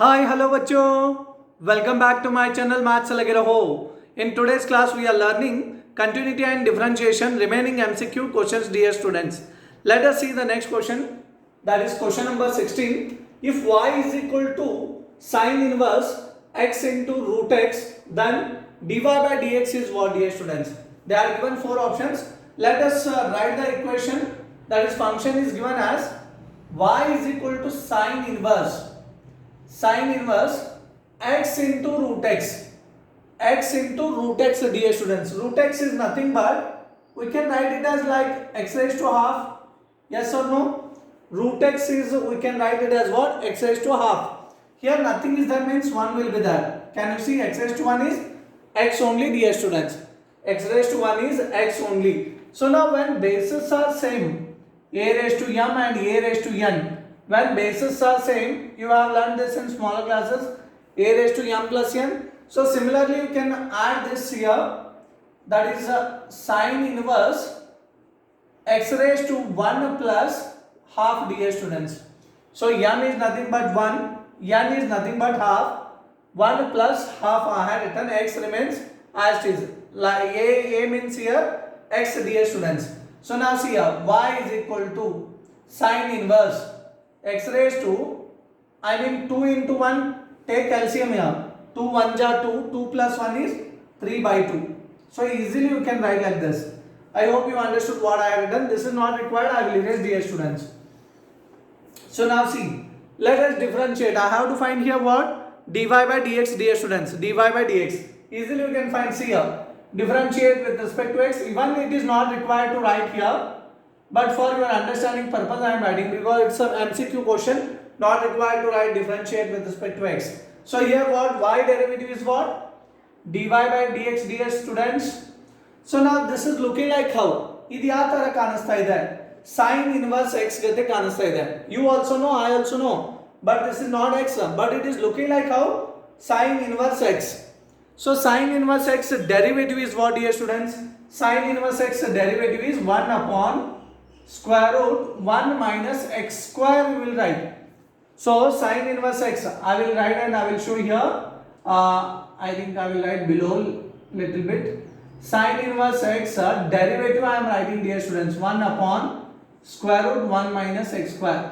हाय hello बच्चों, welcome back to my channel maths Lage Raho. In today's class we are learning continuity and differentiation remaining MCQ questions. Dear students, let us see the next question, that is question number 16. If y is equal to sin inverse x into root x, then dy by dx is what, dear students? They are given four options. Let us write the equation, that is function is given as y is equal to sin inverse x into root x, dear students. Root x is nothing but we can write it as like x raised to half. Yes or no? Root x is, we can write it as what? X raised to half. Here nothing is there, means 1 will be there. Can you see? X raised to 1 is x only, dear students. X raised to 1 is x only. So now when bases are same, a raised to m and a raised to n, when bases are same, you have learned this in smaller classes, a raised to m plus n. So similarly you can add this here, that is sin inverse x raised to 1 plus half, dear students. So m is nothing but 1, n is nothing but half, 1 plus half I have written, x remains as it is. Like a means here x, dear students. So now see here, y is equal to sin inverse x raised to, 2 into 1, take LCM here. 2 1 ja 2, 2 plus 1 is 3 by 2. So easily you can write like this. I hope you understood what I have done. This is not required, I will erase, dear students. So now see, let us differentiate. I have to find here what? Dy by dx, dear students. Dy by dx. Easily you can find, see here. Differentiate with respect to x. Even it is not required to write here, but for your understanding purpose I am writing, because it's an MCQ question, not required to write differentiate with respect to x. So here what? Y derivative is what? Dy by dx, dear students. So now this is looking like how? ಇದು ಯಾವ ತರ ಕಾಣಿಸ್ತಾ ಇದೆ? Sin inverse x ಜೊತೆ ಕಾಣಿಸ್ತಾ ಇದೆ. You also know, I also know, but this is not x, but it is looking like how? Sin inverse x. So sin inverse x derivative is what, dear students? Sin inverse x derivative is 1 upon square root 1 minus x square we will write. So sin inverse x I will write and I will show here. I think I will write below little bit. Sin inverse x derivative I am writing, dear students, 1 upon square root 1 minus x square.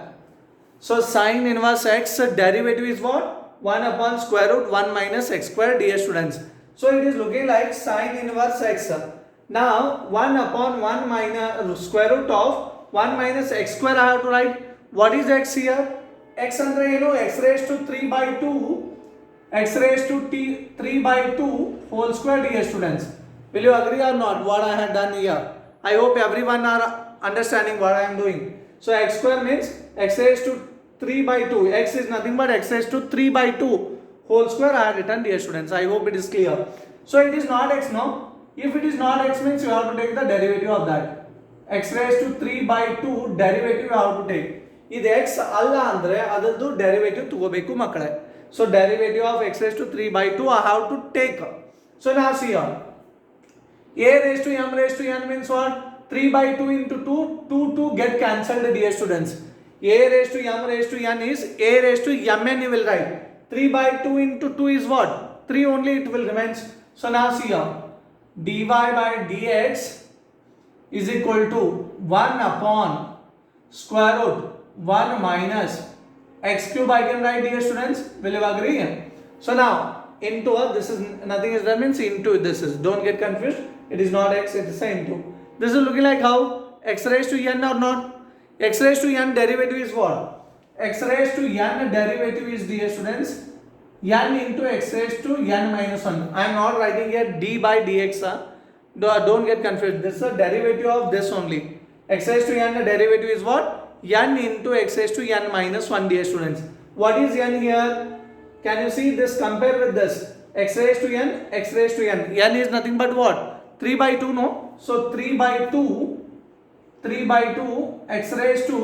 So sin inverse x derivative is what? 1 upon square root 1 minus x square, dear students. So it is looking like sin inverse x. Now 1 upon 1 minus square root of 1 minus x square I have to write. What is x here? X andre you know, x raised to 3 by 2, x raised to 3 by 2 whole square, dear students. Will you agree or not what I have done here? I hope everyone are understanding what I am doing. So x square means x raised to 3 by 2. X is nothing but x raised to 3 by 2 whole square I have written, dear students. I hope it is clear. So it is not x now. If it is not x means you have to take the derivative of that. X raised to 3 by 2 derivative you have to take. ಇದು x ಅಲ್ಲ ಅಂದ್ರೆ ಅದರದ್ದು derivative ತಗೋಬೇಕು ಮಕ್ಕಳೇ. So derivative of x raised to 3 by 2 I have to take. So now see here, a raised to m raised to n means what? 3 by 2 into 2 get cancelled, dear students. A raised to m raised to n is a raised to mn you will write. 3 by 2 into 2 is what? 3 only it will remain. So now see here, dy by dx is equal to 1 upon square root 1 minus x cube I can write, dear students. Will you agree? So now into this is nothing is that means into this is, don't get confused, it is not x, it is into. This is looking like how? X raised to n or not? X raised to n derivative is what? X raised to n derivative is, dear students, n into x raised to n minus 1. I am not writing here d by dx. Don't get confused, this is a derivative of this only. X raised to n derivative is what? N into x raised to n minus 1, dear students. What is n here? Can you see this? Compare with this. X raised to n, x raised to n. N is nothing but what? 3 by 2, no? So 3 by 2 x raised to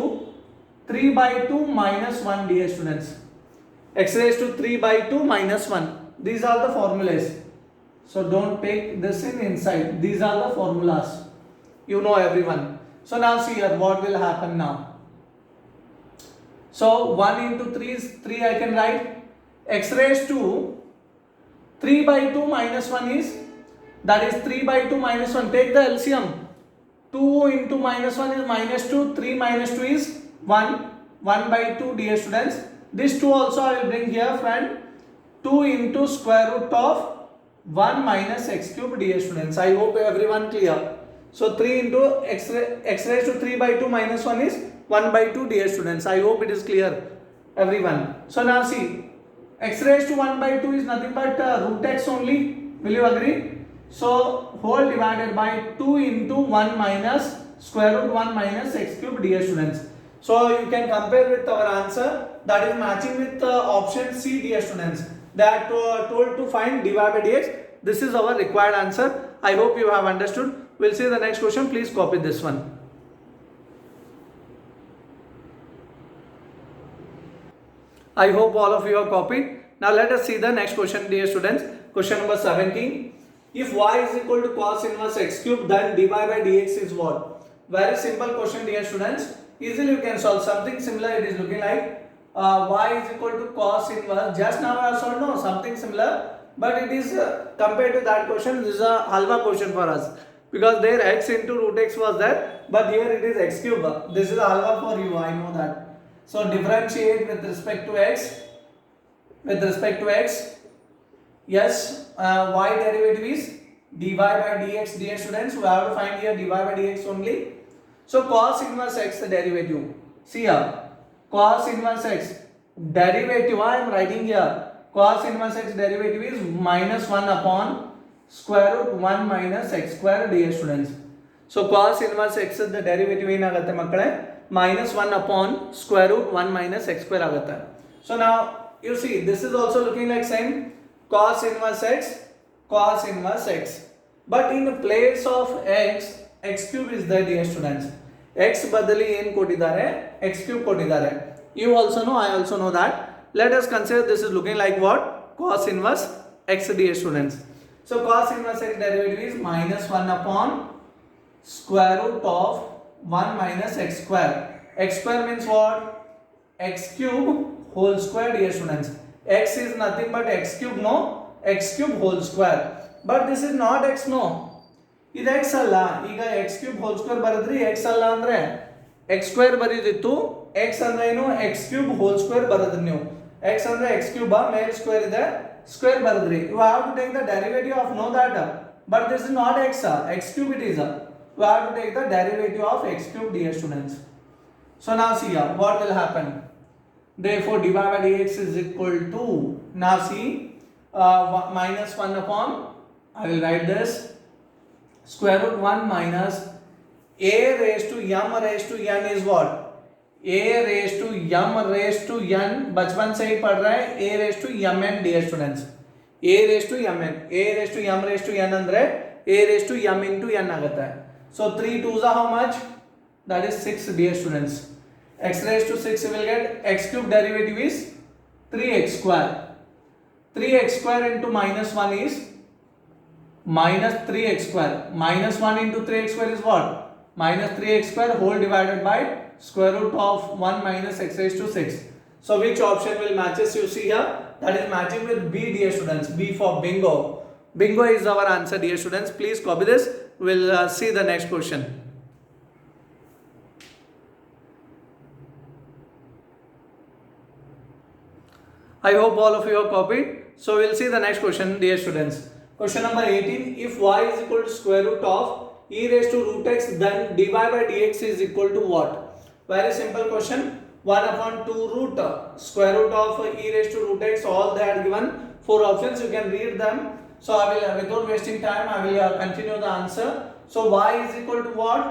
3 by 2 minus 1, dear students. X raised to 3 by 2 minus 1. These are the formulas. So don't take this in inside. These are the formulas. You know everyone. So now see here what will happen now. So 1 into 3 is 3 I can write. x raised to 3 by 2 minus 1 is, that is 3 by 2 minus 1. Take the LCM. 2 into minus 1 is minus 2. 3 minus 2 is 1. 1 by 2, dear students. This 2 also I will bring here, friend. 2 into square root of 1 minus x cube, dear students. I hope everyone clear. So 3 into x raised to 3 by 2 minus 1 is 1 by 2, dear students. I hope it is clear, everyone. So now see, x raised to 1 by 2 is nothing but root x only. Will you agree? So whole divided by 2 into 1 minus square root 1 minus x cube, dear students. So you can compare with our answer, that is matching with option C, dear students. That told to find dy by dx. This is our required answer. I hope you have understood. We'll see the next question. Please copy this one. I hope all of you have copied. Now let us see the next question, dear students. Question number 17. If y is equal to cos inverse x cube, then dy by dx is what? Very simple question, dear students. Easily you can solve something similar. It is looking like y is equal to cos inverse. Just now I solved no something similar, but it is compared to that question. This is a halva question for us because there x into root x was there, but here it is x cube. This is a halva for you. I know that. So differentiate with respect to x. With respect to x, yes, y derivative is dy by dx, dear students. We have to find here dy by dx only. So cos inverse x derivative. See here, cos inverse x derivative. I am writing here. Cos inverse x derivative is minus 1 upon square root 1 minus x square, dear students. So cos inverse x the derivative ಏನಾಗುತ್ತೆ ಮಕ್ಕಳೇ minus 1 upon square root 1 minus x square ಆಗುತ್ತೆ. So now you see this is also looking like same cos inverse x, but in place of x, x cube is there, dear students. x ಬದಲಿ ಏನು ಕೊಟ್ಟಿದ್ದಾರೆ, x cube ಕೊಟ್ಟಿದ್ದಾರೆ. You also know, I also know that. Let us consider this is looking like what? Cos inverse x, dear students. So cos inverse x derivative is minus 1 upon square root of 1 minus x square. X square means what? X cube whole square, dear students. X is nothing but x cube, no? X cube whole square. But this is not x, no? ಇದು x ಅಲ್ಲ. ಈಗ x cube whole square ಬರೆದ್ರಿ, x ಅಲ್ಲ ಅಂದ್ರೆ x square ಬರೆದಿತ್ತು. x ಅಂದ್ರೆ ಏನು? x cube whole square ಬರೆದ್ರಿ ನೀವು. x ಅಂದ್ರೆ x cube ಮೇಲೆ square ಇದೆ, square ಬರೆದ್ರಿ. You have to take the derivative of know that. But this is not x, x cube it is. You have to take the derivative of x cube, dear students. So now see here, what will happen? Therefore dy by dx is equal to, now see, minus 1 upon, I will write this, square root 1 minus a raised to m raised to n is what? a raised to m raised to n. बचपन से ही पढ़ रहा है a raised to mn, dear students. a raised to mn, a raised to m raised to n ಅಂದ್ರೆ a raised to m into n ಆಗುತ್ತೆ. So 3 2s are how much? That is 6, dear students. X raised to 6 will get x cube derivative is 3x square. 3x square into minus 1 is minus 3x square. Minus 1 into 3x square is what? Minus 3x square whole divided by square root of 1 minus x raised to 6. So which option will matches you see here? That is matching with B, dear students. B for bingo. Bingo is our answer, dear students. Please copy this. We'll see the next question. I hope all of you have copied. So we'll see the next question, dear students. Question number 18. If y is equal to square root of e raised to root x, then dy by dx is equal to what? Very simple question. 1 upon 2 root square root of e raised to root x. All they are given 4 options. You can read them. So I will, without wasting time, I will continue the answer. So y is equal to what?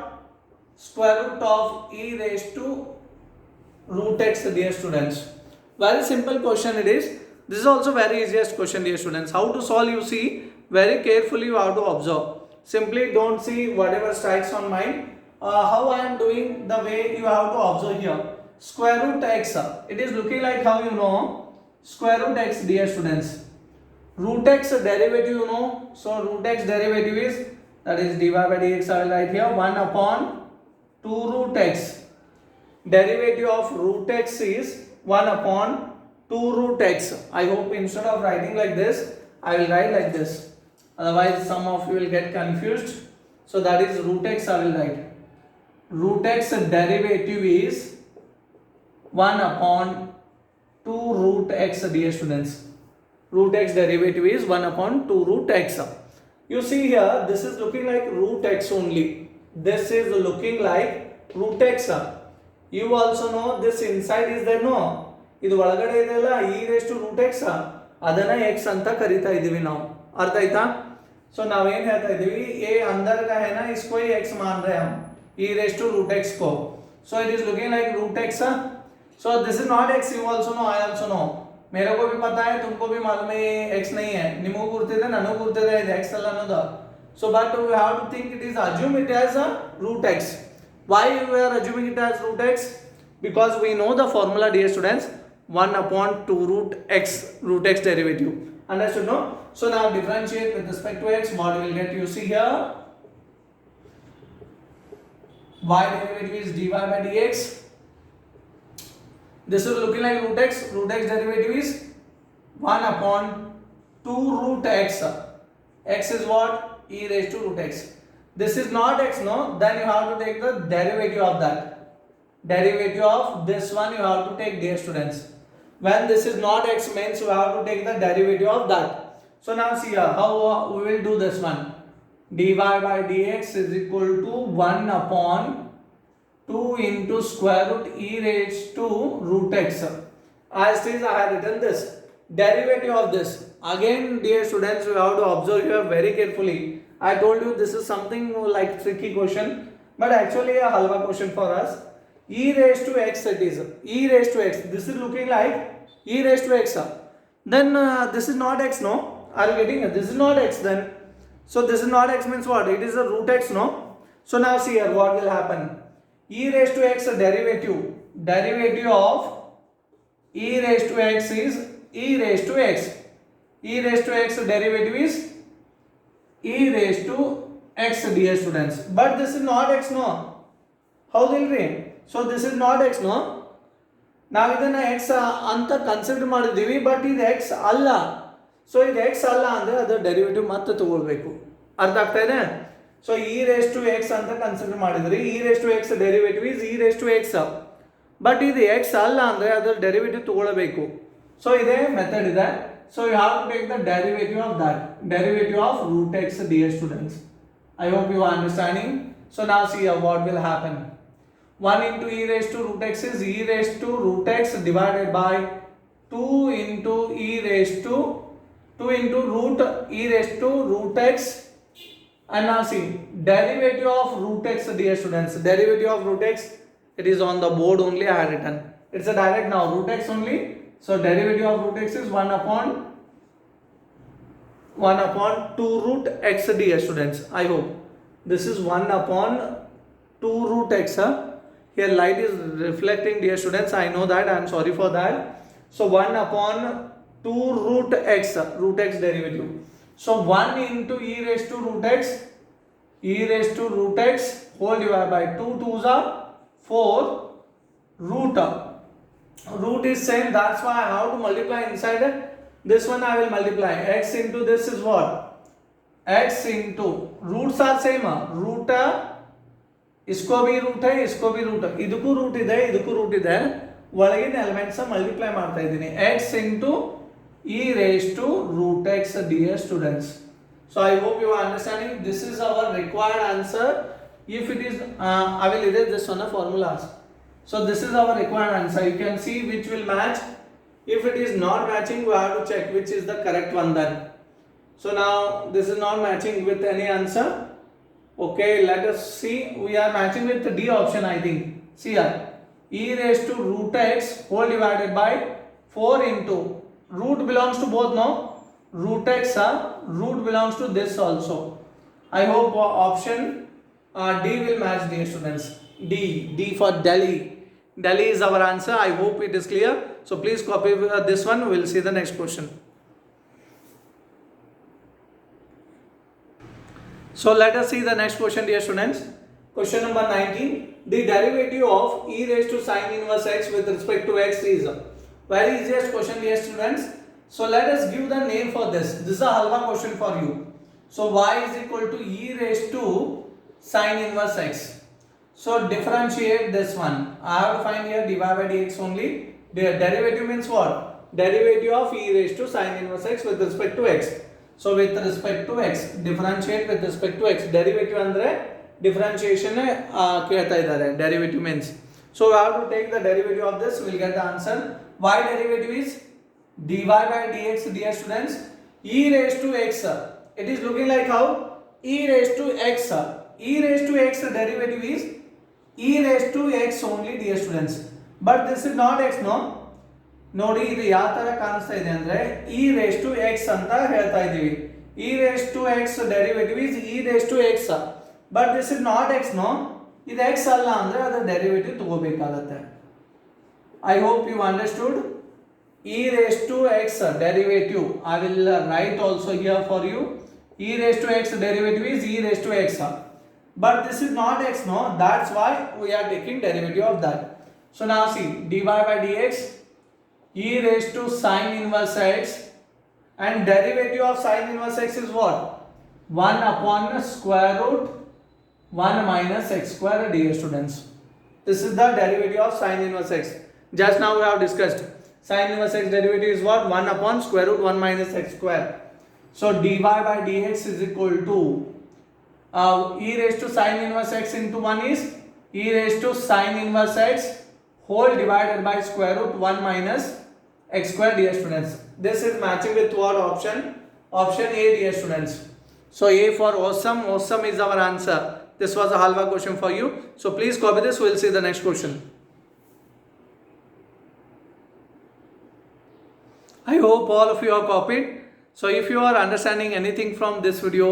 Square root of e raised to root x, dear students. Very simple question it is. This is also very easiest question, dear students. How to solve, you see, very carefully you have to observe. Simply don't see whatever strikes on mind. How I am doing, the way you have to observe here. Square root x, it is looking like how you know. Square root x, dear students. Root x derivative you know. So root x derivative is, that is dy by dx I will write here 1 upon 2 root x. Derivative of root x is 1 upon 2 root x. I hope instead of writing like this, I will write like this. Otherwise, some of you will get confused. So that is root x I will write. Root x derivative is 1 upon 2 root x, dear students. Root x derivative is 1 upon 2 root x. You see here, this is looking like root x only. This is looking like root x. You also know this inside is there, no? ಇದು ಒಳಗಡೆ ಇದೆಲ್ಲ e raised to root x ಅದನ್ನ x ಅಂತ ಕರೀತಾ ಇದೀವಿ ನಾವು. ಅರ್ಥ ಆಯ್ತಾ? सो नावेन ಹೇಳ್ತಾ ಇದೀವಿ a अंदर का है ना इसको ही x मान रहे हम e raised to root x को. So it is looking like root x. So this is not x, you also know, I also know. मेरे को भी पता है, तुमको भी मालूम है ये x नहीं है. निमो गुर्तिದೆ ನನಗೂ ಗುರ್ತಿದೆ ಇದು x ಅಲ್ಲ ಅನ್ನೋದು. So but we have to think it is assume it as a root x. Why we are assuming it as root x? Because we know the formula, dear students, 1 upon 2 root x derivative. Understood, no? So now differentiate with respect to x. What we will get, you see here, y derivative is dy by dx. This is looking like root x. Root x derivative is 1 upon 2 root x. X is what? E raised to root x. This is not x, no? Then you have to take the derivative of that. Derivative of this one you have to take, dear students. When this is not x means you have to take the derivative of that. So now see here how we will do this one. Dy by dx is equal to 1 upon 2 into square root e raised to root x. As it is, I have written this. Derivative of this. Again, dear students, you have to observe here very carefully. I told you this is something like tricky question, but actually a halva question for us. E raised to x it is. E raised to x. This is looking like e raised to x. Then this is not x, no? Are you getting it? This is not x then. So this is not x means what? It is a root x, no? So now see here what will happen. E raised to x derivative. Derivative of e raised to x is e raised to x. E raised to x derivative is e raised to x, dear students. But this is not x, no? How will we? So this is not x, no? ನಾವು ಇದನ್ನ x ಅಂತ consider ಮಾಡಿದ್ದೀವಿ, but ಇದು x ಅಲ್ಲ. So ಇದು x ಅಲ್ಲ ಅಂದ್ರೆ ಅದರ ಡೆರಿವೇಟಿವ್ ಮತ್ತೆ ತಗೊಳ್ಬೇಕು. ಅರ್ಥ ಆಗ್ತಾ ಇದೆ? So e raised to x ಅಂತ ಕನ್ಸಿಡರ್ ಮಾಡಿದ್ರಿ, e raised to x derivative is e raised to x. But ಇದು x ಅಲ್ಲ ಅಂದ್ರೆ ಅದರ ಡೆರಿವೇಟಿವ್ ತಗೊಳ್ಳಬೇಕು. ಸೊ ಇದೇ ಮೆಥಡ್ ಇದೆ. So you have to take the derivative of that. Derivative of root x, dear students. I hope you are understanding. So now see what will happen. 1 into e raised to root x is e raised to root x divided by 2 into e raised to 2 into root e raised to root x. And now see derivative of root x, dear students. Derivative of root x, it is on the board only I have written. It's a direct now root x only. So derivative of root x is 1 upon 2 root x, dear students. I hope this is 1 upon 2 root x. Here light is reflecting, dear students. I know that. I am sorry for that. So 1 upon 2 root x derivative. So 1 into e raised to root x whole divided by 2 2s are 4 root. Root is same, that's why I have to multiply inside it. This one I will multiply. X into this is what? X into roots are same. Root इसको भी root है, इसको भी root है, ಇದಕ್ಕೂ root ಇದೆ, ಇದಕ್ಕೂ root ಇದೆ, ಒಳಗಿನ ಎಲಿಮೆಂಟ್ಸ್ ಮಲ್ಟಿಪ್ಲೈ ಮಾಡ್ತಾ ಇದ್ದೀನಿ. x into e raised to root x, dear students. So I hope you are understanding. This is our required answer. If it is I will erase this one formulas. So this is our required answer. You can see which will match. If it is not matching, we have to check which is the correct one then. So now this is not matching with any answer. Okay, let us see. We are matching with the D option, I think. See here, e raised to root x whole divided by 4 into root belongs to both, no? Root x root belongs to this also. I hope option D will match, dear students. D for Delhi. Delhi is our answer. I hope it is clear. So please copy this one. We will see the next question. So let us see the next question, dear students. Question number 19. The derivative of e raised to sin inverse x with respect to x is Very easiest question, dear students. So let us give the name for this. This is a halva question for you. So y is equal to e raised to sin inverse x. So differentiate this one. I have to find here dy by dx only. The derivative means what? Derivative of e raised to sin inverse x with respect to x. So with respect to x, differentiate with respect to x. Derivative andre differentiation ಕೇಳ್ತಾ ಇದ್ದಾರೆ. Derivative means. So we have to take the derivative of this. We will get the answer. Y derivative is dy by dx, dear students. E raised to x. It is looking like how? E raised to x. E raised to x derivative is e raised to x only, dear students. But this is not x, no? ನೋಡಿ ಇದು ಯಾವ ತರ ಕಾಣಿಸ್ತಾ ಇದೆ ಅಂದ್ರೆ e raised to x ಅಂತ ಹೇಳ್ತಾ ಇದೀವಿ. e raised to x derivative is e raised to x. But this is not x, no? ಇದು x ಅಲ್ಲ ಅಂದ್ರೆ ಅದರ derivative ತಗೋಬೇಕಾಗುತ್ತೆ. I hope you understood. E raised to x derivative. I will write also here for you. E raised to x derivative is e raised to x. But this is not x, no? That's why we are taking derivative of that. So now see, dy by dx, e raised to sin inverse x, and derivative of sin inverse x is what? 1 upon square root 1 minus x square, dear students. This is the derivative of sin inverse x. Just now we have discussed. Sin inverse x derivative is what? 1 upon square root 1 minus x square. So dy by dx is equal to e raised to sin inverse x into 1 is e raised to sin inverse x whole divided by square root 1 minus x square, dear students. This is matching with what option? Option A, dear students. So A for awesome. Awesome is our answer. This was a halva question for you. So please copy this. We will see the next question. I hope all of you have copied. So if you are understanding anything from this video,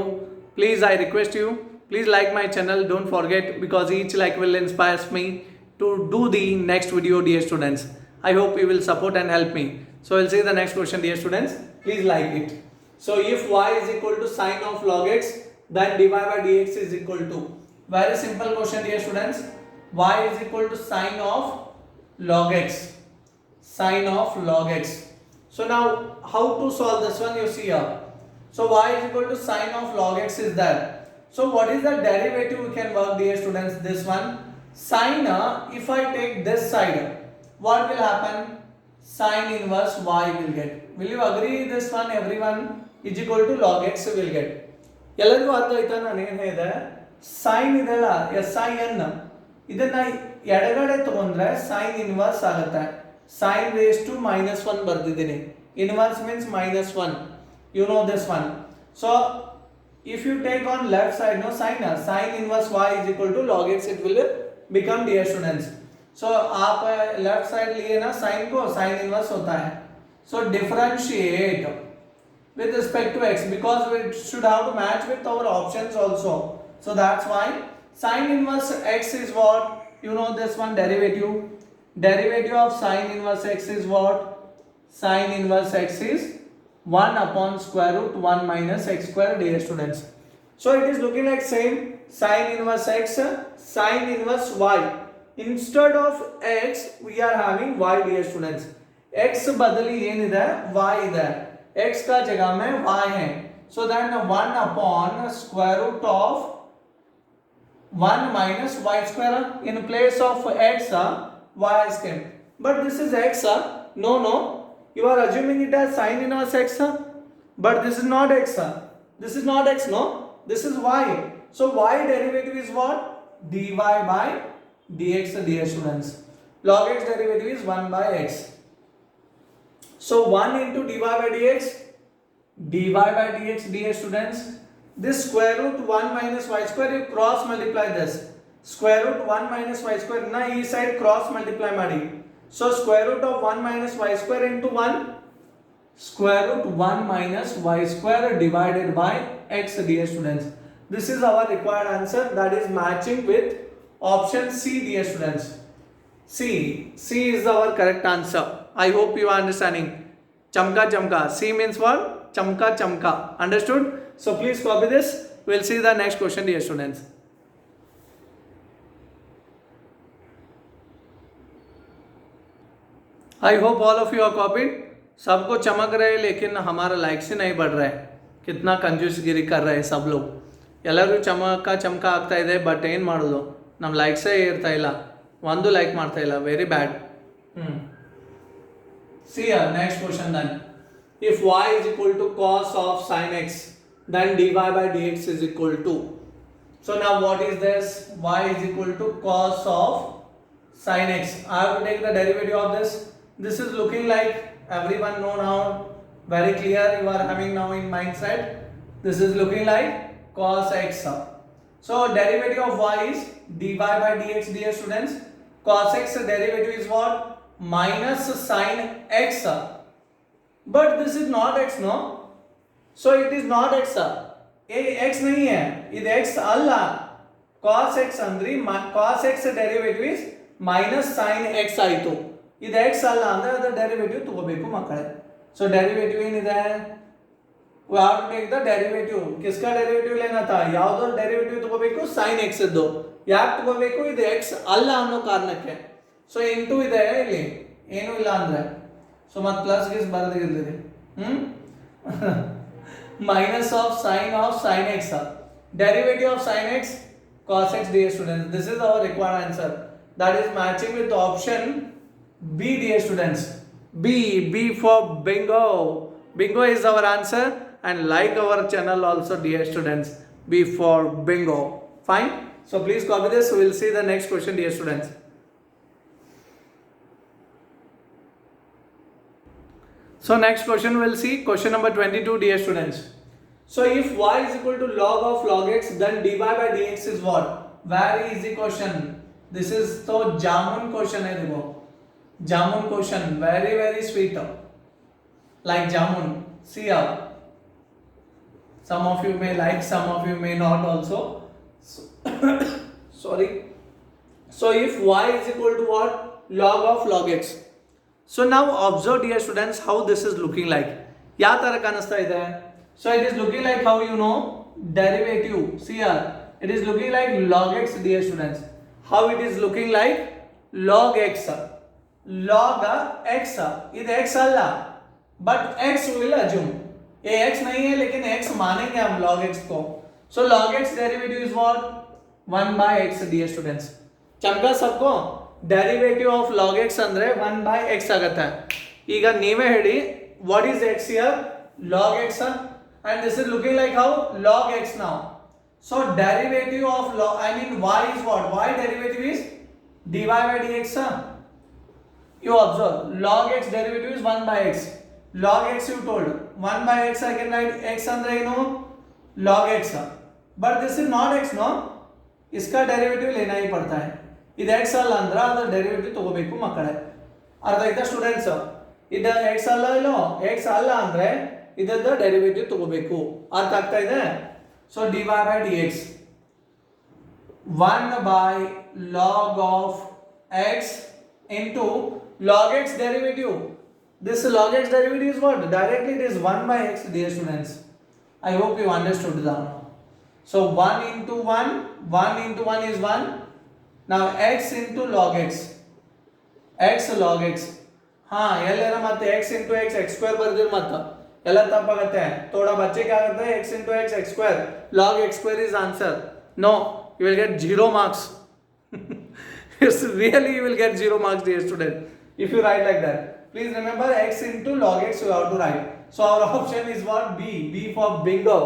please I request you, please like my channel. Don't forget, because each like will inspires me to do the next video, dear students. I hope you will support and help me. So we'll see the next question, dear students. Please like it. So if y is equal to sine of log x, then dy by dx is equal to, very simple question, dear students. Y is equal to sine of log x. Sine of log x. So now how to solve this one, you see here. So y is equal to sine of log x is there. So what is the derivative we can work, dear students? This one, sine, if I take this side, what will happen? Sine inverse y will get. Will you agree this one? Everyone is equal to log x will get. ಎಲ್ಲರಿಗೂ ಅರ್ಥ ಆಯ್ತಾ ನಾನು ಏನು ಹೇಳಿದೆ? Sign ಇದೆಲ್ಲ sin ಇದನ್ನ ಎಡಗಡೆ ತಗೊಂಡ್ರೆ ಸೈನ್ ಇನ್ವರ್ಸ್ ಆಗುತ್ತೆ. sin raised to -1 ಬರ್ದಿದ್ದೀನಿ. Inverse means -1. You know this one. So if you take on left side, no, sin inverse y is equal to log x, it will become, dear students. So आप left side लिए ना sign को, sine inverse होता है. So differentiate with respect to x, because we should have to match with our options also. So that's why sin inverse x is what? You know this one, derivative. Derivative of sin inverse x is what? Sin inverse x is 1 upon square root 1 minus x square, dear students. So it is looking like same. Sin inverse x, sin inverse y. Instead of x we are having y, dear students. x बदली ಏನಿದೆ y ಇದೆ, x का जगह में y है. So then 1 upon square root of 1 minus y square. In place of x y has came, but this is x. No, you are assuming it as sin inverse x, but this is not x. This is not x, no, this is y. So y derivative is what? Dy by dx, dear students. Log x derivative is 1 by x. So 1 into dy by dx, dear students. This square root 1 minus y square, you cross multiply this. Square root 1 minus y square na ee side cross multiply ಮಾಡಿ. So square root of 1 minus y square into 1, square root 1 minus y square divided by x, dear students. This is our required answer, that is matching with option C, dear students. C is our correct answer. I hope you are understanding. Chamka chamka. C means what? Chamka chamka. Understood? So please copy this. We'll see the next question, dear students. I hope all of you are copied. सबको चमक रहे लेकिन हमारा likes ही नहीं बढ़ रहा है. कितना कंजूसगिरी कर रहे हैं सब लोग. ಎಲ್ಲರೂ ಚಮಕ ಆಗ್ತಾ ಇದೆ, ಬಟ್ ಏನು ಮಾಡೋದು, ನಮ್ಮ ಲೈಕ್ಸೇ ಇರ್ತಾ ಇಲ್ಲ, ಒಂದು ಲೈಕ್ ಮಾಡ್ತಾ ಇಲ್ಲ. Very bad. See here, next question then. If y is equal to cos of sin x, then dy by dx is equal to. So now what is this? Y is equal to cos of sin x. I have to take the derivative of this. This is looking like everyone know now. Very clear. You are having now in mindset. This is looking like cos x. So derivative of y is dy by dx, dear students. Cos x derivative is what? Minus sin x. But this is not x, no? So it is not x. ये x नहीं है, ಇದು x ಅಲ್ಲ. cos x ಅಂದ್ರೆ cos x derivative is minus sin x ಆಯಿತು. ಇದು x ಅಲ್ಲ ಅಂದ್ರೆ ಅದರ ಡೆರಿವೇಟಿವ್ ತಗೋಬೇಕು ಮಕ್ಕಳೇ. ಸೊ ಡೆರಿವೇಟಿವ್ ಏನಿದೆ, we have to take the derivative. किसका डेरिवेटिव लेना था? ಯಾವುದೋ ಡೆರಿವೇಟಿವ್ ತಗೋಬೇಕು sin x ದ್ದು. ಯಾಕೆ ತಗೋಬೇಕು? ಇದು x ಅಲ್ಲ ಅನ್ನೋ ಕಾರಣಕ್ಕೆ. ಸೊ ಇಂಟು ಇದೆ ಇಲ್ಲಿ, ಏನು ಇಲ್ಲ ಅಂದ್ರೆ. ಸೊ ಮತ್ತೆ plus ಗಿಸ್ ಬರೆದಿರ್ತೀರಿ. Minus of sin x. Derivative of sin x cos x, dear students. This is our required answer. That is matching with the option B, dear students. B for bingo. Bingo is our answer, and like our channel also, dear students. B for bingo. Fine. So please copy this. We will see the next question, dear students. So next question we'll see question number 22, dear students. So if y is equal to log x, then dy by dx is what? Very easy question. This is so jamun question hai dekho. Jamun question, very very sweet. Like jamun. See how. Some of you may like, some of you may not also. Sorry. So if y is equal to what? Log x. So now observe, dear students, how this is looking like. ಯಾವ ತರ ಕಾಣಿಸ್ತಾ ಇದೆ? So it is looking like how you know derivative. See here, it is looking like log x, dear students. How it is looking like log x. Log x. ಇದು x ಅಲ್ಲ, but x will assume. ये x नहीं है लेकिन x मानेंगे हम log x को. So log x derivative is what? 1 by x, dear students. ಚಮಕ सबको डेरिवेटिव ऑफ log x ಅಂದ್ರೆ 1 by x ಆಗುತ್ತೆ. ಈಗ ನೀವೇ ಹೇಳಿ, what is x here? log x, and this is looking like how? log x now. So derivative of y is what? Y derivative is dy by dx. You observe, log x derivative is 1 by x. log x you told 1 by x, I can write x ಅಂದ್ರೆ ಏನು? log x. But this is not x, no? इसका derivative लेना ही पड़ता है. ಇದು x ಅಲ್ಲ ಅಂದ್ರೆ ಅದರ ಡೆರಿವೇಟಿವ್ ತಗೋಬೇಕು ಮಕ್ಕಳೇ. ಅರ್ಥ ಆಯ್ತಾ ಸ್ಟೂಡೆಂಟ್ಸ್? ಇದು x ಅಲ್ಲ, ಇಲ್ಲೋ x ಅಲ್ಲ ಅಂದ್ರೆ ಇದರ ಡೆರಿವೇಟಿವ್ ತಗೋಬೇಕು. ಅರ್ಥ ಆಗ್ತಾ ಇದೆ? So dy by dx 1 by log of x into log x derivative. This log x derivative is what? Directly it is 1 by x, dear students. I hope you understood that. So 1 into 1 into 1 is 1. Now x into log x. x log x. हाँ ಎಲ್ಲರ ಮತ್ತೆ x into x square ಬರ್ದಿರ್ ಮತ್ತೆ ಎಲ್ಲ ತಪ್ಪಾಗುತ್ತೆ. थोड़ा बच्चे क्या करते हैं? x into x square. log x square is answer. No, you will get 0 marks. It's really you will get 0 marks, dear student, if you write like that. Please remember, x into log x you have to write. So our option is what? B for bingo.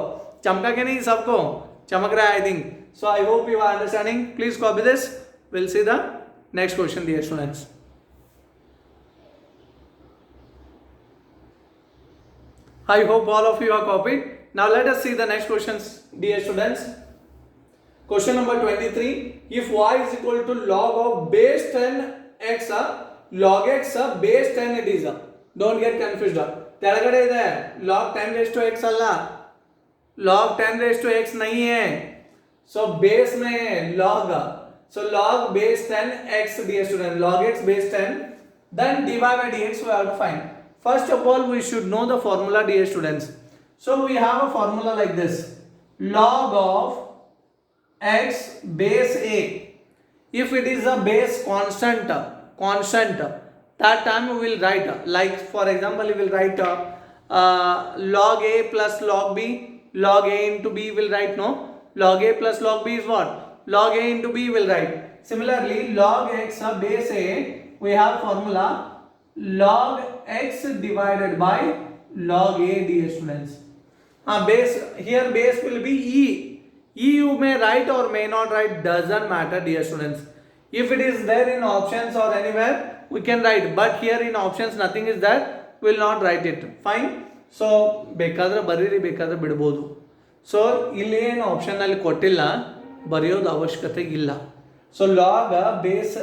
चमका के नहीं सबको? चमक रहा है I think. So I hope you are understanding. Please copy this. We'll see the next question, dear students. I hope all of you are copied. Now let us see the next questions, dear students. Question number 23. If y is equal to log of base 10x, log x base 10 it is. Don't get confused. ಕೆಳಗಡೆ ಇದೆ log 10 raised to x ಅಲ್ಲ, log 10 raised to x नहीं है. So base में है log. So log base 10x, dear student, log x base 10, then dy by dx we have to find. First of all, we should know the formula, dear students. So we have a formula like this: log of x base a. If it is a base constant, that time we will write like for example we will write log a plus log b, log a into b will write, no, log a plus log b is what, log a into b will write. Similarly log x base a, we have formula log x divided by log a, dear students. Base, here base will be e. You may write or may not write, doesn't matter, dear students. If it is there in options or anywhere we can write, but here in options nothing is there, we will not write it. Fine. So ಬೇಕಾದ್ರೆ ಬರೀರಿ, ಬೇಕಾದ್ರೆ ಬಿಡಬಹುದು. So ಇಲ್ಲಿ ಏನು option ಅಲ್ಲಿ ಕೊಟ್ಟಿಲ್ಲ, ಬರೆಯೋದು ಅವಶ್ಯಕತೆ ಇಲ್ಲ. So log base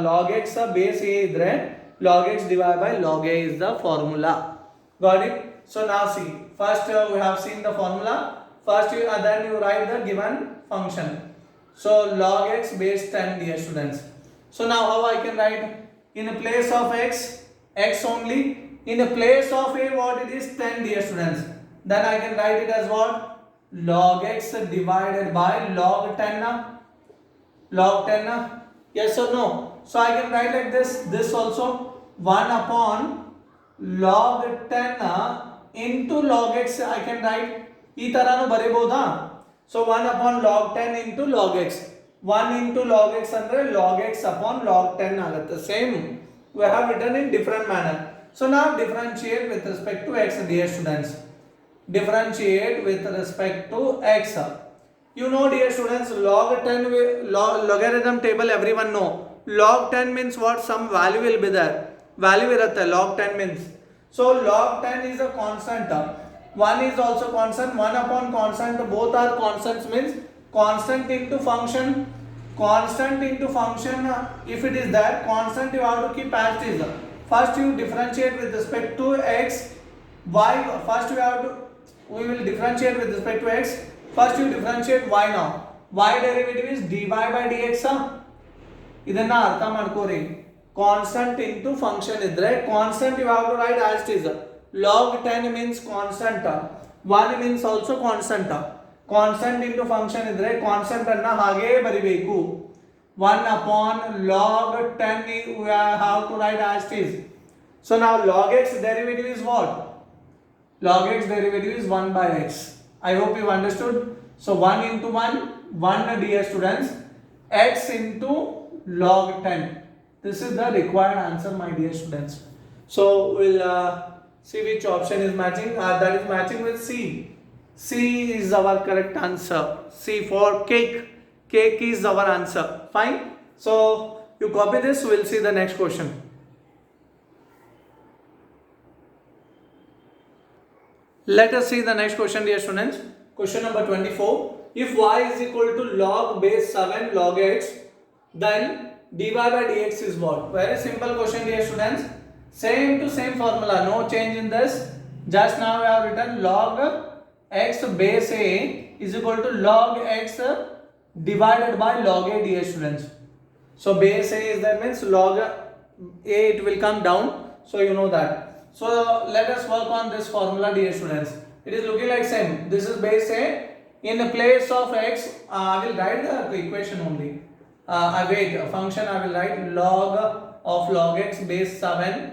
log x base a ಇದ್ರೆ log x divided by log a is the formula. Got it? So now see, first we have seen the formula. First then you write the given function. So log x base 10, dear students. So now how I can write? In a place of x, x only. In a place of a, what it is, 10, dear students. Then I can write it as what? Log x divided by log 10. Log 10. Yes or no? So I can write like this. This also 1 upon log 10 into log x I can write. ಈ ತರನು ಬರೀಬಹುದಾ? So 1 upon log 10 into log x. 1 into log x ಅಂದ್ರೆ log x upon log 10 ಆಗುತ್ತೆ. Same we have written in different manner. So now differentiate with respect to x, dear students. Differentiate with respect to x. You know, dear students, log 10 logarithm table everyone know. Log 10 means what? Some value will be there. Value irutte log 10 means. So log 10 is a constant. 1 is also constant. 1 upon constant, both are constants means constant into function. Constant into function, if it is there, constant you have to keep as it is. First you differentiate with respect to x. Y, first we will differentiate with respect to x. First you differentiate y now. Y derivative is dy by dx. ಇದನ್ನ ಅರ್ಥ ಮಾಡ್ಕೋರಿ. Constant into function ಇದ್ರೆ constant you have to write as it is. Log 10 means constant. 1 means also constant. Constant into function ಇದ್ರೆ constant ಅನ್ನ ಹಾಗೆ ಬರಿಬೇಕು. 1 upon log 10 we have to write as it is. So now log x derivative is what? Log x derivative is 1 by x. I hope you understood. So 1 into 1 dear students, x into log 10. This is the required answer, my dear students. So we'll see which option is matching. That is matching with C. C is our correct answer. C for cake. Cake is our answer. Fine. So you copy this. We'll see the next question. Let us see the next question, dear students. Question number 24. If y is equal to log base 7 log x, then dy by dx is what? Very simple question, dear students. Same to same formula. No change in this. Just now we have written log x base a is equal to log x divided by log a, dear students. So base a is that means log a, it will come down. So you know that. So let us work on this formula, dear students. It is looking like same. This is base a. In the place of x, I will write the equation only. A function I will write log of log x base 7.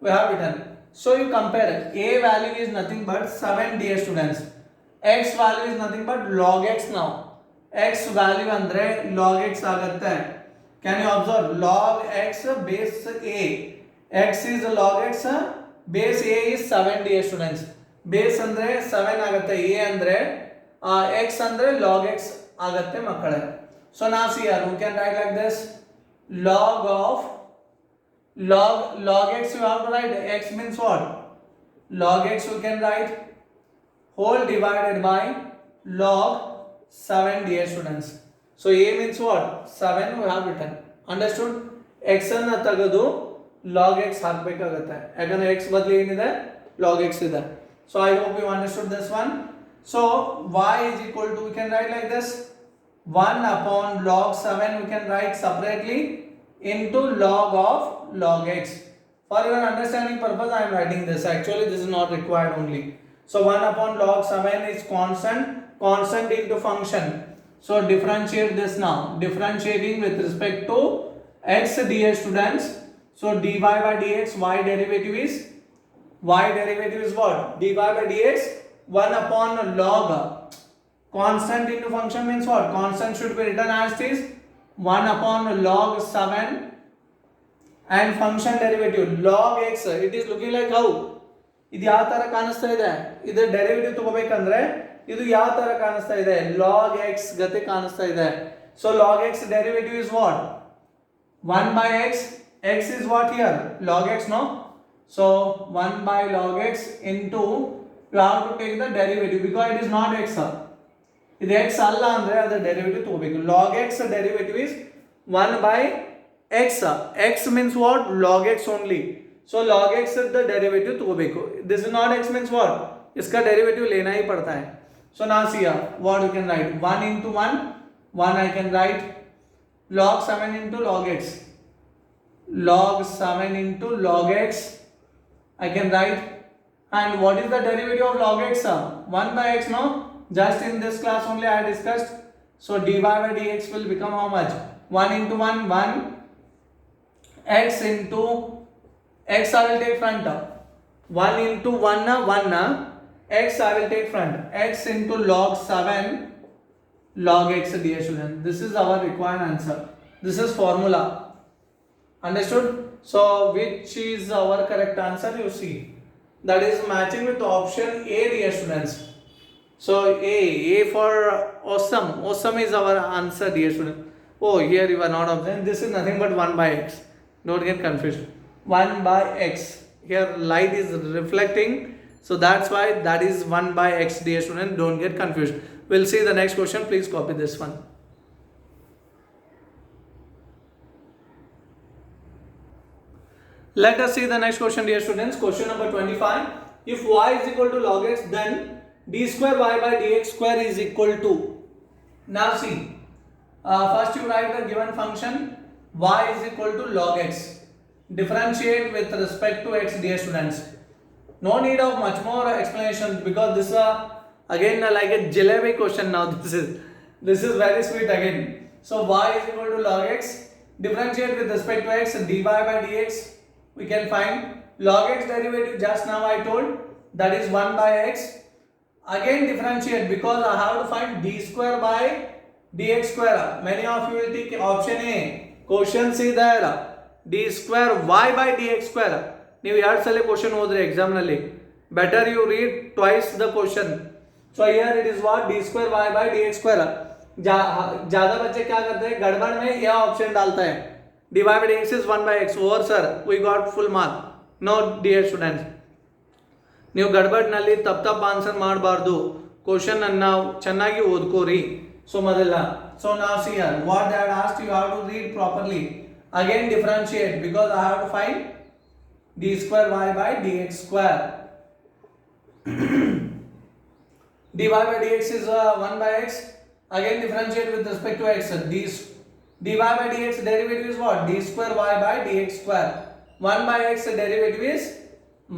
We have written. So you compare it. A value is nothing but 7, dear students. X value is nothing but log x now. X value andre log x ಆಗುತ್ತೆ. Can you observe? Log x base a. X is log x. Base a is 7, dear students. Base andre 7 ಆಗುತ್ತೆ. A andre x andre log x ಆಗುತ್ತೆ ಮಕ್ಕಳೇ. So now see here, we can write like this. Log of log x you have to write. X means what? Log x we can write whole divided by log 7, dear students. So a means what? 7 we have written. Understood? X ಅನ್ನು ತೆಗೆದು log x ಹಾಕಬೇಕಾಗುತ್ತೆ. ಯಾಕಂದ್ರೆ x ಬದಲು ಏನಿದೆ? log x ಇದೆ. So I hope you understood this one. So y is equal to, we can write like this. 1 upon log 7 we can write separately into log of log x. For your understanding purpose I am writing this. Actually this is not required only. So 1 upon log 7 is constant into function. So differentiate this now. Differentiating with respect to x, dear students. So dy by dx, y derivative is what? Dy by dx 1 upon log. Constant into function means what? Constant should be written as it is 1 upon log 7 and function derivative log x. It is looking like how? ಇದು ಯಾವ ತರ ಕಾಣಿಸ್ತಾ ಇದೆ? ಇದು derivative ತಗೋಬೇಕಂದ್ರೆ ಇದು ಯಾವ ತರ ಕಾಣಿಸ್ತಾ ಇದೆ? log x ಗತಿ ಕಾಣಿಸ್ತಾ ಇದೆ. So log x derivative is what? 1 by x. X is what here? Log x, no? So 1 by log x into, you have to take the derivative because it is not x. ಇದು x ಅಲ್ಲ ಅಂದ್ರೆ ಅದರ derivative ತಗೋಬೇಕು. log x derivative is 1 by x. X means what? Log x only. So log x the derivative तಗೋಬೇಕು. This is not x means what? इसका derivative लेना ही पड़ता है. So now see here, what you can write? 1 into 1 I can write log 7 into log x. Log 7 into log x I can write. And what is the derivative of log x? 1 by x, no? Just in this class only I discussed. So dy by dx will become how much? 1 into 1 x into x I will take front. 1 into 1 x I will take front. X into log 7 log x, dear student. This is our required answer. This is formula. Understood? So which is our correct answer? You see, that is matching with option A, dear students. So A for awesome. Awesome is our answer, dear student. Oh, here you are not observing. This is nothing but 1 by x. Don't get confused. 1 by x. Here light is reflecting. So that's why that is 1 by x, dear student. Don't get confused. We'll see the next question. Please copy this one. Let us see the next question, dear students. Question number 25. If y is equal to log x, then d square y by dx square is equal to. Now see, first you write the given function y is equal to log x. Differentiate with respect to x, dear students. No need of much more explanation because this is again like a jalebi question now. This is very sweet again. So y is equal to log x. Differentiate with respect to x. Dy by dx we can find. Log x derivative just now I told, that is 1 by x. Again differentiate because I have to find d square by dx square. Many of you will take option A. Question C there. d square y by dx square. ನೀವು ಎರಡು ಸಲ question ಓದ್ರಿ exam ನಲ್ಲಿ. Better you read twice the question. So here it is what d square y by dx square. ज्यादा बच्चे क्या करते हैं, गड़बड़ में यह ऑप्शन डालता है dy by dx is 1 by x. Over sir, we got full mark. No dear students, ನೀವು ಗಡ್ಬಡ್ನಲ್ಲಿ ತಪ್ಪು ಆನ್ಸರ್ ಮಾಡಬಾರ್ದು. ಕ್ವಶನ್ ಅನ್ನು ಚೆನ್ನಾಗಿ ಓದ್ಕೋರಿ. ಸೊ ಮೊದಲ, ಸೊ ನಾವು see here what they had asked, you have to read properly. Again differentiate because I have to find d square y by dx square. dy by dx is 1 by x. Again differentiate with respect to x. dy by dx derivative is what? d square y by dx square. 1 by x derivative is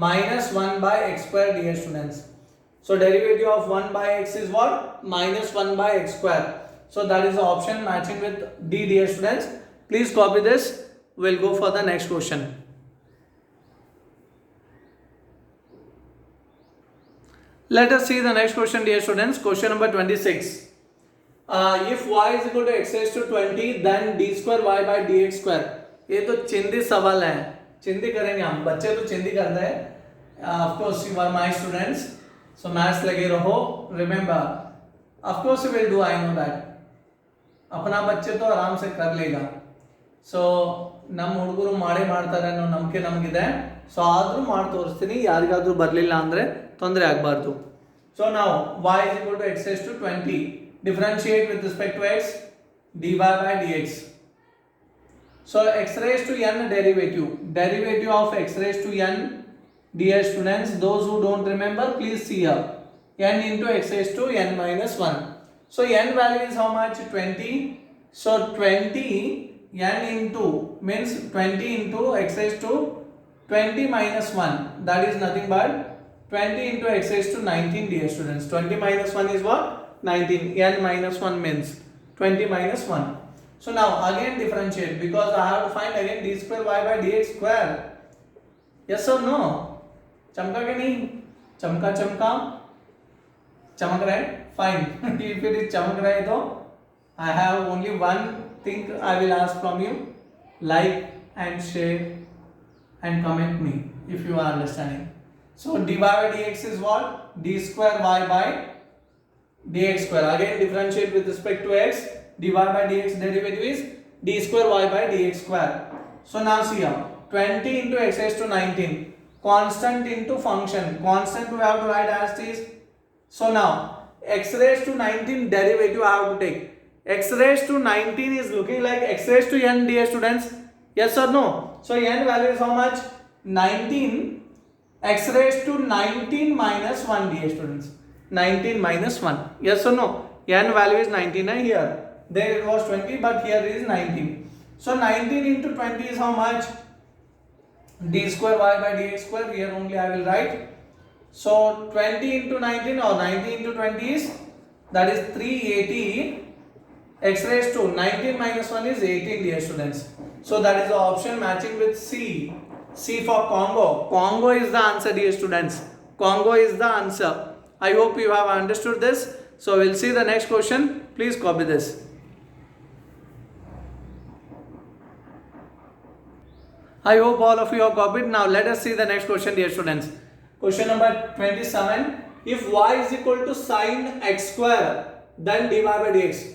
minus 1 by x square, dear students. So derivative of 1 by x is what? Minus 1 by x square. So that is the option matching with D, dear students. Please copy this. We'll go for the next question. Let us see the next question, dear students. Question number 26. If y is equal to x raised to 20, then d square y by dx square. ये तो चिंदी सवाल है, चिंदी करेंगे हम. बच्चे तो चिंदी करते हैं. Of course you are my students, so maths लगे रहो. Remember, of course you will do. I know that. अपना बच्चे तो आराम से कर लेगा. So ನಮ್ಮ ಹುಡುಗರು ಮಾಡೇ ಮಾಡ್ತಾರೆ ಅನ್ನೋ ನಂಬಿಕೆ ನಮಗಿದೆ. ಸೊ ಆದರೂ ಮಾಡಿ ತೋರಿಸ್ತೀನಿ, ಯಾರಿಗಾದ್ರೂ ಬರಲಿಲ್ಲ ಅಂದರೆ ತೊಂದರೆ ಆಗಬಾರ್ದು. ಸೊ ನಾವು y is equal to x raised to 20. Differentiate with respect to x, dy by dx. So x raised to n derivative of x raised to n, dear students, those who don't remember, please see here. N into x raised to n minus 1. So n value is how much? 20. So 20 n into means 20 into x raised to 20 minus 1. That is nothing but 20 into x raised to 19, dear students. 20 minus 1 is what? 19. N minus 1 means 20 minus 1. So now again differentiate, because I have to find again d square y by dx square. Yes or no? चमका के नहीं? चमका चमका चमक रहा है? Fine. If it is चमक रहा है तो I have only one thing I will ask from you: like and share and comment me if you are understanding. So dy by dx is what? D square y by dx square. Again differentiate with respect to x. Dy by dx derivative is d square y by dx square. So now see here, 20 into x raised to 19, constant into function. Constant we have to write as this. So now x raised to 19 derivative I have to take. X raised to 19 is looking like x raised to n, dear students. Yes or no? So n value is how much? 19. X raised to 19 minus 1, dear students. 19 minus 1. Yes or no? N value is 19 here. There it was 20, but here it is 19. So 19 into 20 is how much? D square y by dx square. Here only I will write. So 20 into 19 or 19 into 20 is, that is 380. X raised to 19 minus 1 is 18, dear students. So that is the option matching with C. C for Congo. Congo is the answer, dear students. Congo is the answer. I hope you have understood this. So we'll see the next question. Please copy this. I hope all of you have copied. Now let us see the next question, dear students. Question number 27. If y is equal to sine x square, then dy by dx.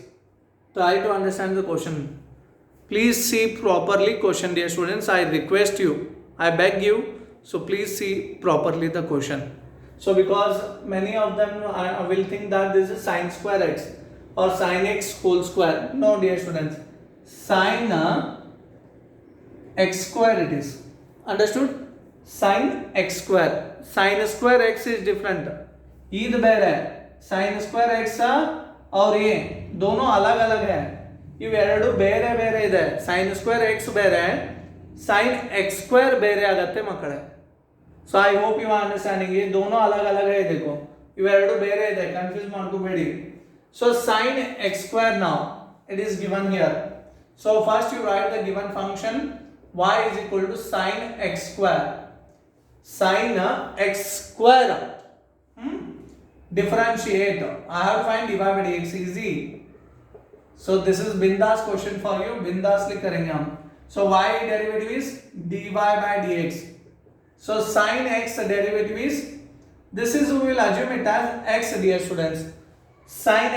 Try to understand the question. Please see properly question, dear students. I request you. I beg you. So please see properly the question. So because many of them will think that this is sine square x or sine x whole square. No, dear students. Sine x square it is. Understood? Sine x square. Sine square x is different. Eid ಬೇರೆ sin square x और ये दोनों अलग अलग है. ಇವೆರಡು ಬೇರೆ ಬೇರೆ ಇದೆ. sin square x ಬೇರೆ, sin x square ಬೇರೆ ಆಗುತ್ತೆ ಮಕ್ಕಳೇ. So I hope you are understanding. ये दोनों अलग अलग है. देखो ಇವೆರಡು ಬೇರೆ ಇದೆ, ಕನ್ಫ್ಯೂಸ್ ಮಾಡ್ಕೋಬೇಡಿ. So sin x square now it is given here. So first you write the given function y is equal to sin x square. Sin x square. Differentiate. I have to find dy by dx. Easy. So this is bindas question for you. Bindasly करेंगे हम. So y derivative is dy by dx. So sin x derivative is, this is, we will assume it as x, dear students. Sin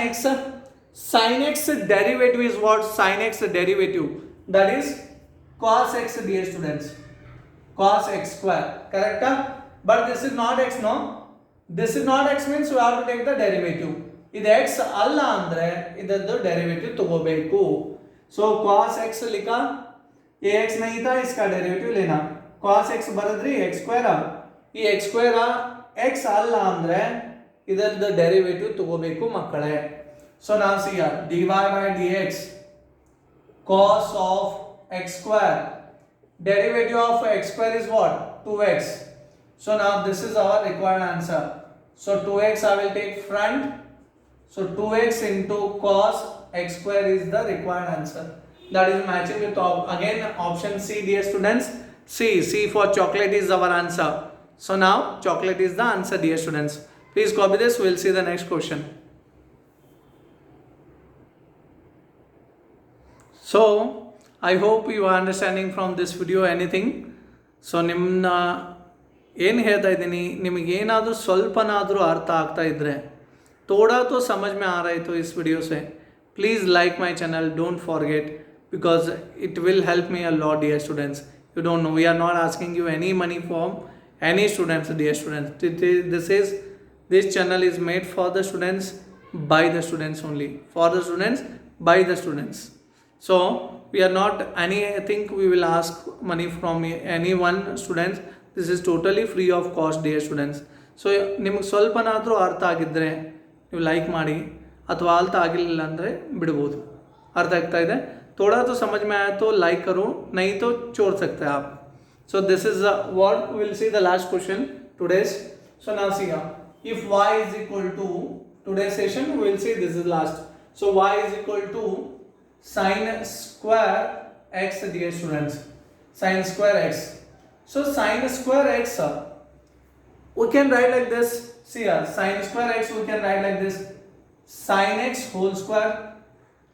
x derivative is what? Sin x derivative, that is cos x, dear students. Cos x square. Correct? But this is not x, no? This is not x means we have to take the derivative. ಇದು x ಅಲ್ಲ ಅಂದ್ರೆ ಇದರದ್ದು derivative ತಗೋಬೇಕು. So cos x लिखा, ये x नहीं था, इसका डेरिवेटिव लेना. cos x ಬರದ್ರಿ x square. ಈ x square x ಅಲ್ಲ ಅಂದ್ರೆ ಇದರದ್ದು डेरिवेटिव ತಗೋಬೇಕು ಮಕ್ಕಳೇ. So now see here, dy by dx cos of x square. Derivative of x square is what? 2x. So now this is our required answer. So 2x I will take front. So 2x into cos x square is the required answer. That is matching with again option C, dear students. C for chocolate is our answer. So now chocolate is the answer, dear students. Please copy this. We'll see the next question. So I hope you are understanding from this video anything. So ನಿಮ್ಮನ್ನ ಏನು ಹೇಳ್ತಾ ಇದ್ದೀನಿ, ನಿಮಗೇನಾದರೂ ಸ್ವಲ್ಪನಾದರೂ ಅರ್ಥ ಆಗ್ತಾ ಇದ್ದರೆ, थोड़ा तो समझ में आ रहा है तो इस वीडियो से please like my channel. Don't forget, because it will help me a lot, dear students. You don't know, we are not asking you any money from any students, dear students. This channel is made for the students by the students only, for the students by the students. So we are not anything we will ask money from any one students. This is totally free of cost, dear students. So ನಿಮಗೆ ಸ್ವಲ್ಪನಾದರೂ ಅರ್ಥ ಆಗಿದ್ದರೆ ನೀವು like ಮಾಡಿ, ಅಥವಾ ಅರ್ಥ ಆಗಿಲ್ಲ ಅಂದರೆ ಬಿಡ್ಬೋದು. ಅರ್ಥ ಆಗ್ತಾ ಇದೆ? थोड़ा तो समझ में आया तो लाइक करो, नहीं तो छोड़ सकते हैं आप. So this is what we will see the last question today's. So now see here, if y is equal to, today's session we will see this is last. So y is equal to Sine square x, dear students. Sine square x. So sine square x, we can write like this. See here, sine square x we can write like this. Sine x whole square.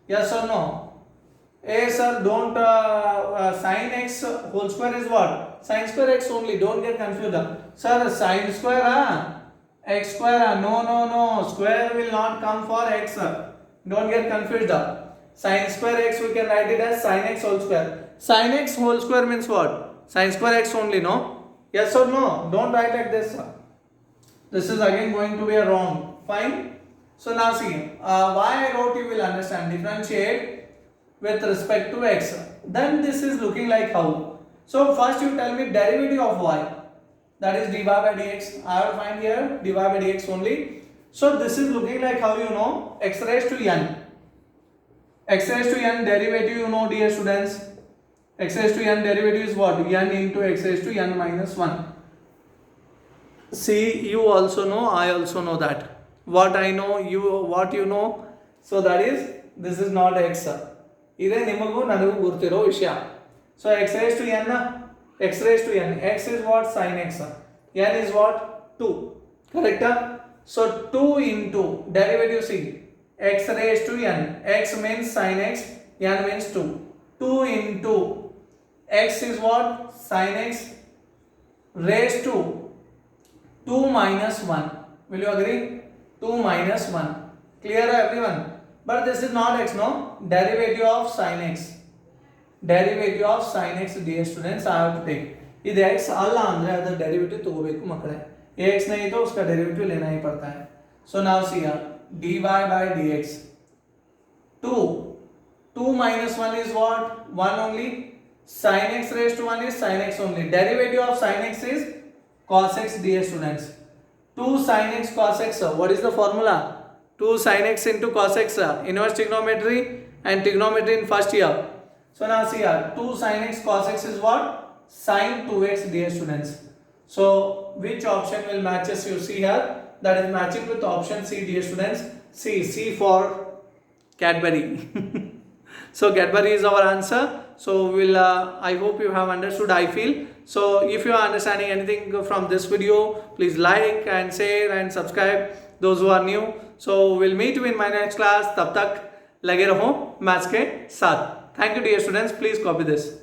Yes or no? Hey sir, don't sine x whole square is what? Sine square x only. Don't get confused. Sir, sine square x square. No. Square will not come for x. Don't get confused. Sine square x we can write it as sine x whole square. Sine x whole square means what? Sine square x only, no? Yes or no? Don't write like this. This is again going to be a wrong. Fine. So now see, why I wrote you will understand. Differentiate with respect to x. Then this is looking like how? So first you tell me derivative of y. That is dy by dx. I will find here dy by dx only. So this is looking like how, you know, x raised to n. X raised to n derivative, you know, dear students. X raised to n derivative is what? N into x raised to n minus 1. See, you also know, I also know that. What I know, what you know. So that is, this is not x. Ide nimagu nanagu gurtiro vishaya. So x raised to n, x raised to n. X is what? Sin x. N is what? 2. Correct? So 2 into derivative, see, x raised to n. X means sin x, n means 2. 2 into x is what? Sin x raised to 2 minus 1. Will you agree? 2 minus 1. Clear everyone? But this is not x, no? Derivative of sin x. Derivative of sin x, dear students, I have to take. If x alla andre adar derivative तोगोबेकु मकड़े. Ax नहीं तो उसका derivative लेना ही पड़ता है. So now see here, dy by dx. 2 minus 1 is what? 1 only. Sin x raised to 1 is sin x only. Derivative of sin x is cos x, dear students. 2 sin x cos x. What is the formula? 2 sin x into cos x. Inverse trigonometry and trigonometry in first year. So now see here, 2 sin x cos x is what? Sin 2x, dear students. So which option will matches you see here? That is matching with option C, dear students. C for Cadbury. So Cadbury is our answer. So we'll I hope you have understood, I feel. So if you are understanding anything from this video, please like and share and subscribe those who are new. So we'll meet you in my next class. तब तक लगे रहो maths के साथ. Thank you, dear students. Please copy this.